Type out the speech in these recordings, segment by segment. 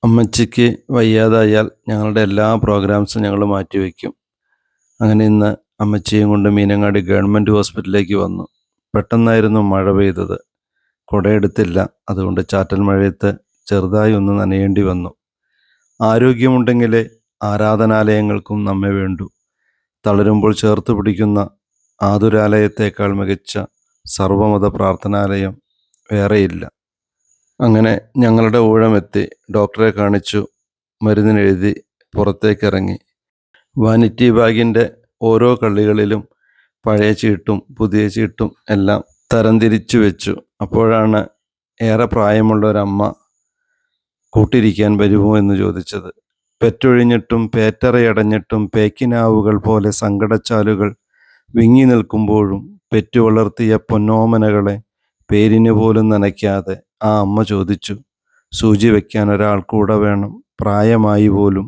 അമ്മച്ചിക്ക് വയ്യാതായാൽ ഞങ്ങളുടെ എല്ലാ പ്രോഗ്രാംസും ഞങ്ങൾ മാറ്റിവെക്കും. അങ്ങനെ ഇന്ന് അമ്മച്ചിയും കൊണ്ട് മീനങ്ങാടി ഗവൺമെൻറ് ഹോസ്പിറ്റലിലേക്ക് വന്നു. പെട്ടെന്നായിരുന്നു മഴ പെയ്തത്. കുടയെടുത്തില്ല. അതുകൊണ്ട് ചാറ്റൽ മഴയത്ത് ചെറുതായി ഒന്ന് നനയേണ്ടി വന്നു. ആരോഗ്യമുണ്ടെങ്കിലേ ആരാധനാലയങ്ങൾക്കും നമ്മെ വേണ്ടൂ. തളരുമ്പോൾ ചേർത്ത് പിടിക്കുന്ന ആതുരാലയത്തേക്കാൾ മികച്ച സർവമത പ്രാർത്ഥനാലയം വേറെയില്ല. അങ്ങനെ ഞങ്ങളുടെ ഊഴമെത്തി. ഡോക്ടറെ കാണിച്ചു. മരുന്നിനെഴുതി പുറത്തേക്കിറങ്ങി. വാനിറ്റി ബാഗിൻ്റെ ഓരോ കള്ളികളിലും പഴയ ചീട്ടും പുതിയ ചീട്ടും എല്ലാം തരംതിരിച്ചു വെച്ചു. അപ്പോഴാണ് ഏറെ പ്രായമുള്ള ഒരമ്മ കൂട്ടിരിക്കാൻ വരുമോ എന്ന് ചോദിച്ചത്. പെറ്റൊഴിഞ്ഞിട്ടും പേറ്ററയടഞ്ഞിട്ടും പേക്കിനാവുകൾ പോലെ സങ്കടച്ചാലുകൾ വിങ്ങി നിൽക്കുമ്പോഴും പെറ്റു വളർത്തിയ പൊന്നോമനകളെ പേരിന് പോലും നനയ്ക്കാതെ ആ അമ്മ ചോദിച്ചു, സൂചി വയ്ക്കാൻ ഒരാൾ കൂടെ വേണം, പ്രായമായി പോലും,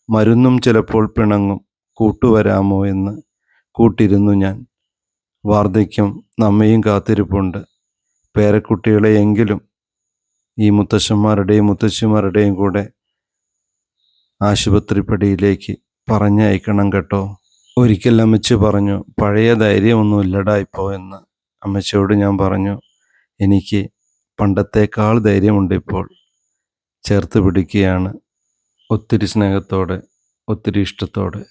മരുന്നും ചിലപ്പോൾ പിണങ്ങും, കൂട്ടുവരാമോ എന്ന്. കൂട്ടിരുന്നു ഞാൻ. വാർദ്ധക്യം നമ്മയും കാത്തിരിപ്പുണ്ട്. പേരക്കുട്ടികളെയെങ്കിലും ഈ മുത്തശ്ശന്മാരുടെയും മുത്തശ്ശിമാരുടെയും കൂടെ ആശുപത്രിപ്പടിയിലേക്ക് പറഞ്ഞയക്കണം കേട്ടോ. ഒരിക്കൽ അമ്മച്ചി പറഞ്ഞു, പഴയ ധൈര്യമൊന്നുമില്ലടാ ഇപ്പോൾ എന്ന്. അമ്മച്ചിയോട് ഞാൻ പറഞ്ഞു, എനിക്ക് പണ്ടത്തേക്കാൾ ധൈര്യമുണ്ട് ഇപ്പോൾ. ചേർത്ത് പിടിക്കുകയാണ് ഒത്തിരി സ്നേഹത്തോടെ, ഒത്തിരി ഇഷ്ടത്തോടെ.